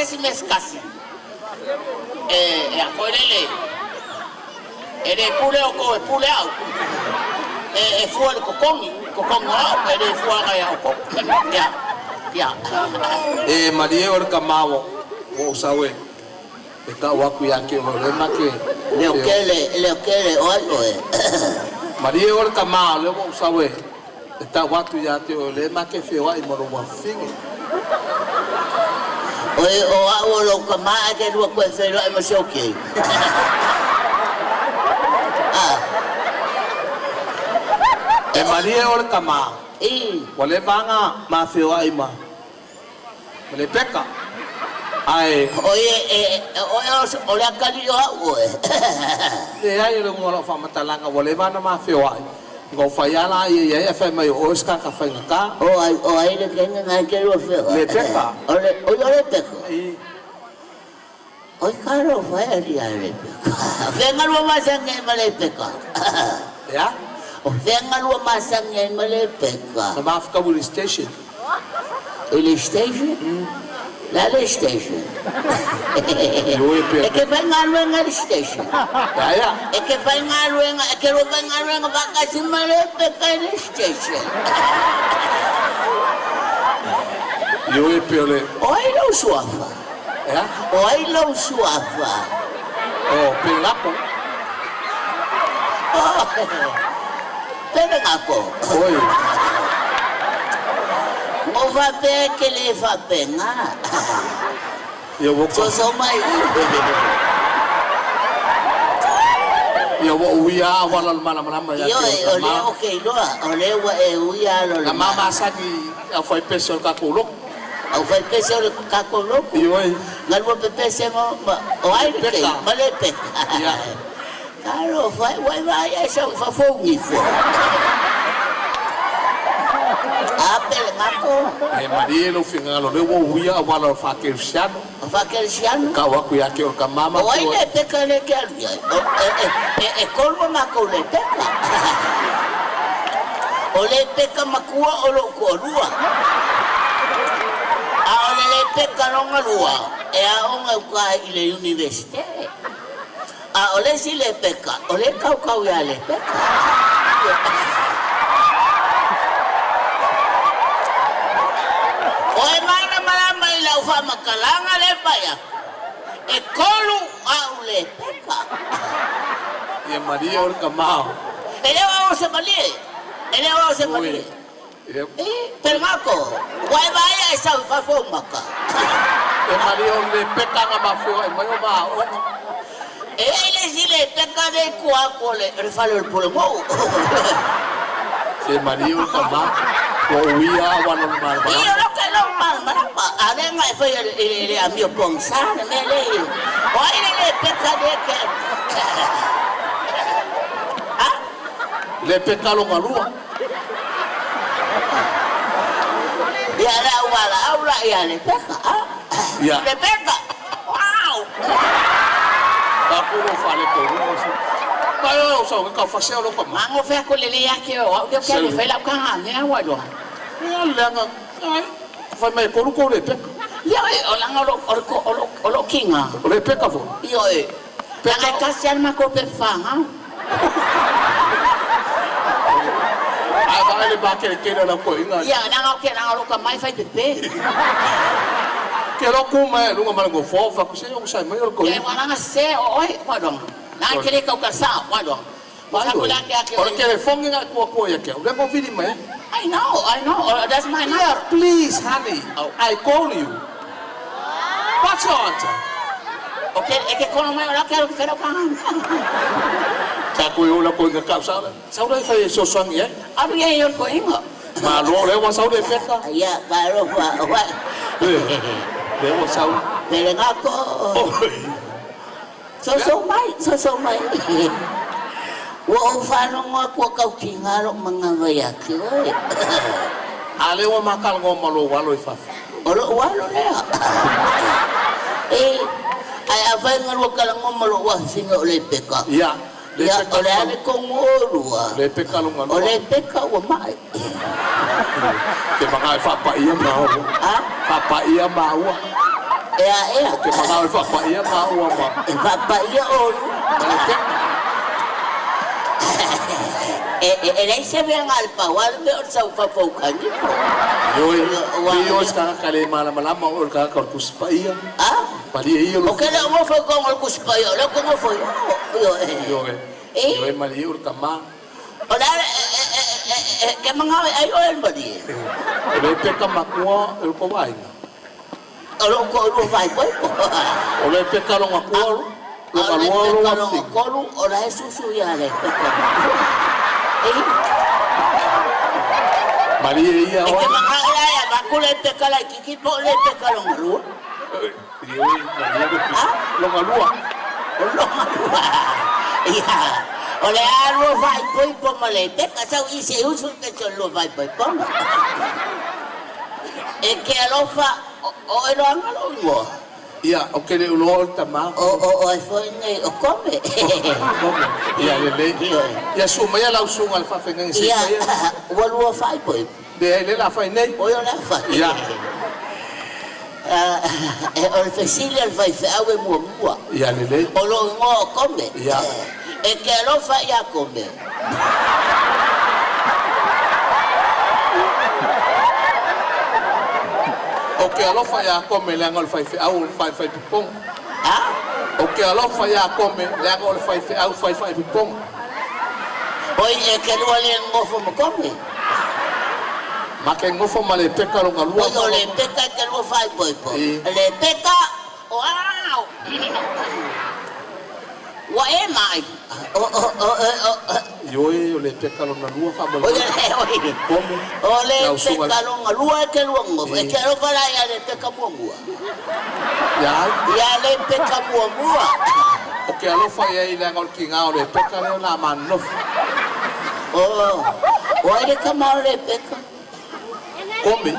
si mescasi. A coelele. Ele pule o ko pule au. Fua le kokongi au, ele fua ngai au ko. Ya. Marie o ka mawo o sawe. E ka waku yake o le make. Le okele oi. Marie o ka mawo le o sawe. E ta watu yake o le make fewa I moro wa fingi. Oi o lo ka ma ke do ko se lo mo shoki. E Marie o ka mawo. Wale vanga ma fewa I ma. Le peka. Ai. Oye akali o. E ai le ngolo fa matalanga wale vana ma fewa. Ngo fayala ye fa mai o ska ka fa nga. O ai le kenga ngai ke lo fe. Le peka. Le peka. Oi caro fa le peka. Venga lo masanga le peka. Ya? Venga lo masanga le peka. Na Afrika Police Station. Ele station? Lá é station. É que vai na station. É que vai na é que vai na vaca male pequena station. Eu e pele. Oi não suava. É? Oi não suava. Oh, Pelenato. Pelenato. Oi. O va bem que ele va bem, ah. Eu vou. Sou mais. Eu vou uia wala mana mana ya. Eu ok, lo uia lo. Na mama sabe, foi pessoa ka kulo. Foi pessoa ka kulo. Oi. Ngal mo pepese mo, oi que, male peka. Caro, vai essa fa fogo fo. Pelenato. Marie no fingalo le wo uia wala fa kersiano. Fa kersiano. Ka waku yake o ka mama. Oi le peka le que colmo na cole peka. Ole peka makua o lo korua. Ole le peka no ngalua. E a onga ka ile universite. Ole si le peka. Ole kau ya le peka. Oi mana malamba ila ufa makalanga le paya. E kolu au le peka. E Maria o ka mau. Ele va se malie. Pelenato. Vai essa fa maka. E Maria o le peka nga mafio e mai o mau. Ele si le peka de kuako le refalo el pulmão. Se Maria o ka mau. O uia wala mana. Io lo che non ma adenga e foi ele a mio pensare mele. Oi le peka de que. Le peka lo ngalua. Ya la wala aula ya le peka. Ya. Le peka. Wow. Aku no fale ko no. Kayo so ka fasel lo ko. Mango fe ko le ya que eu quero fe la ka ne wa do. Ya lenga. Fa mai ko ko le peka. Ya o langa o kinga. Le peka fo. Yo peka kasian ma ko pe fanga. Ai vai le ba ke na ko inga. Ya nanga lo ka mai fai pepe. Ke lo ku mai lu ngama go fo fa ku se yo sai mai ko. Ya wana se oi wa dong. Na kele ka sa wa dong. Sa ko la ke. Por que le fongi nga ko ya ke. Le mo vidi mai. I know. That's my number. Please, honey. I call you. What's your answer? Okay, es que con me la quiero que lo can. Ta ko yo la ko nga ka sa. Sa dai fa so swang ye. Abri yo ko ingo. Ma lo le wa sa de peka. Ya, para wa. Le wa sa. Pelenato. So mai. Wo fano ngo ko ka kingaro mga vayaki oi. Ale wa makal ngo malo walo fa. Olo walo le. Ai avai ngo kala ngo malo wa singa ole peka. Ya. Ya ole ale ko ngolua. Le peka lo ngalo. Ole peka wa mai. Ke mga fa pa ia mau. Ha? Fa pa ia mau. Ke mga o faaipoipo ma ua ma. Faaipoipo o. Ele se ve ngal pawal me o sa papaukangi ko. Yo sekarang kali malam-malam mau ka korpus paia. Pali iyo. Oke na mo fa ko korpus paia. La ko mo fa. Yo. Yo mali ur kama. Ola ke mga ayo el badi. Repeka makua el ko vai. Olo ko vai ko. Ola peka lo makua. Lo Kolu ola susu ya le. Maria iya. Ke mga ya bakule peka la kiki po le peka lo ngalu. Lo ngalua. Iya. Ole aro vai poi po male peka sa isi usu te lo vai poi po. Que alofa o elo angalo mo. Iya, oke le ulo tama. Foi nei o come. Iya le. Ya Sumeo langsung alfa fengang sih. Iya. Walu fai poi. De le la fai nei. O yo la fai. Iya. O fesilia al fai awe mua. Iya le. O lo ngo come. Iya. Que alofa ya come. Oke alofa ya come le angol fai au fai pipong. Oke alofa ya come le angol fai au fai pipong. Oi que lo le ngofo mo come. Make ngofo male peka lo ngalua. O le peka que lo fai poi po. Le peka wow. Wa mai. Yo le peka lo ngalua fa mo. Ole peka lo ngalua que lo ngofo. Que lo fala ya le peka mo ngua. Ya le peka mo ngua. Oke alofa ya ile ngol kingao le peka le la manof. Why come out Repeka? Come.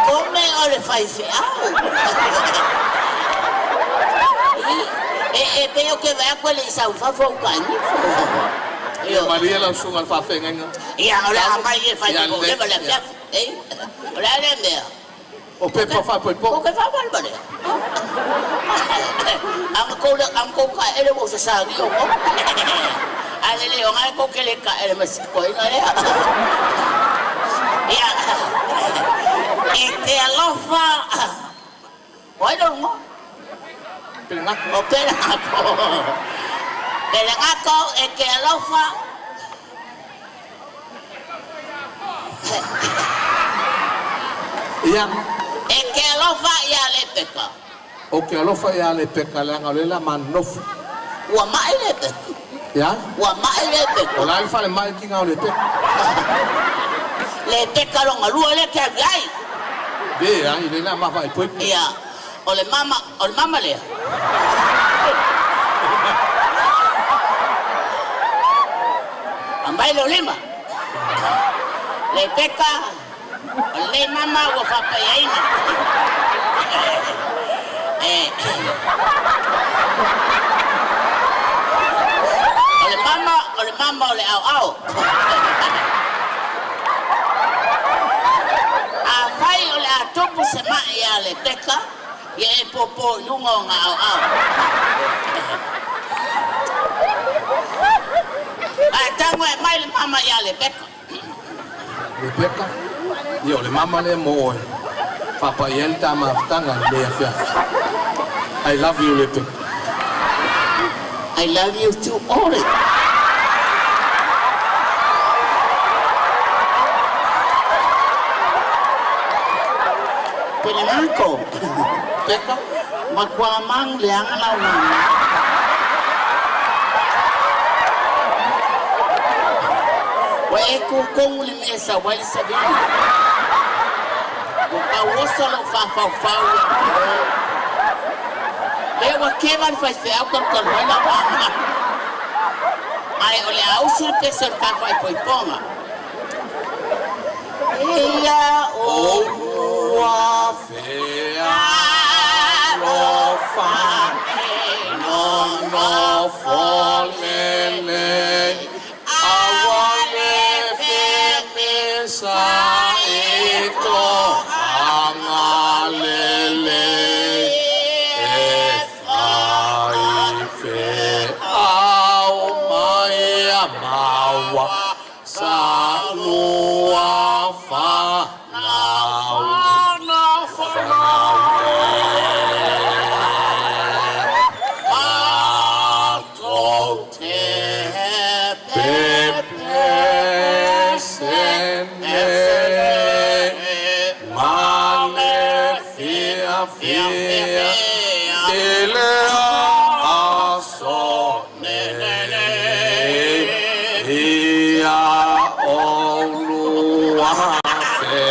Come o le fai feao. Veo que va a quelle sa fa focani. Maria langsung alfa fengenga. Iya, ora mai e fai po le bale. Ora le me. O pepa faaipoipo. O que fa mal bale. Ang ko ka ele mo sa sagi o. Ale le ngai ko ke le ka ele mas ko ina le. Ya. Te alofa. Oi dong mo. Pelenato. Pelenato que alofa. Iya. Que alofa ya le peka. Oke alofa ya le peka le ngalela manof. Wa mai le peka. Ya? Wa mai le peka. Ola alfa le mai kinga le peka. Le peka lo ngalua le ke ai. Be ya, ile na ma faaipoipo. Iya. Ole mama le. Ambai lo lima. Le peka. Le mama wa faaipoipo. Ole mama ole au. Fai ole atopu sema ya le peka. Ye popo lungo nga au. Tangwe mai le mama ya le peka. Le peka. Yo le mama le mo. Papa yel tama tanga le afia. I love you le peka. I love you too, Ori. Pelenato. Peka. Magwamang liangan lawan. Wae kung limesa wali sabihin. Wakawasa lang fa. Lewa keman faz feao con wala pa. Ai ole au sulke ser ka faaipoiponga. Ia o wa Fea lo fa no folele awale fe sa mawa salua fanau pepe sene mane fia tele aso nene ia olua fe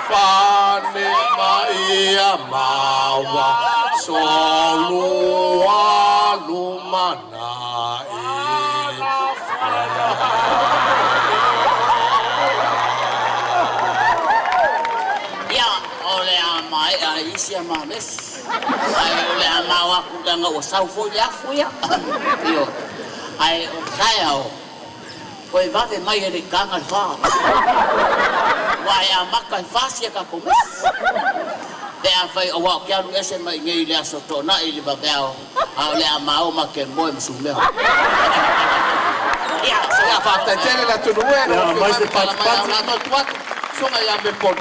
fane maia mawa solua lumana isia mames ai ole amawa kudanga o saufu ya fuya io ai o kaya o va de mai de kanga fa wa ya maka fasia ka ko de a fai o wa kia ese mai ngai le soto na ili ba bao a ole amao ma ke mo Sumeo ya so ya fa tele la tu nuero mai se pa so ya me pon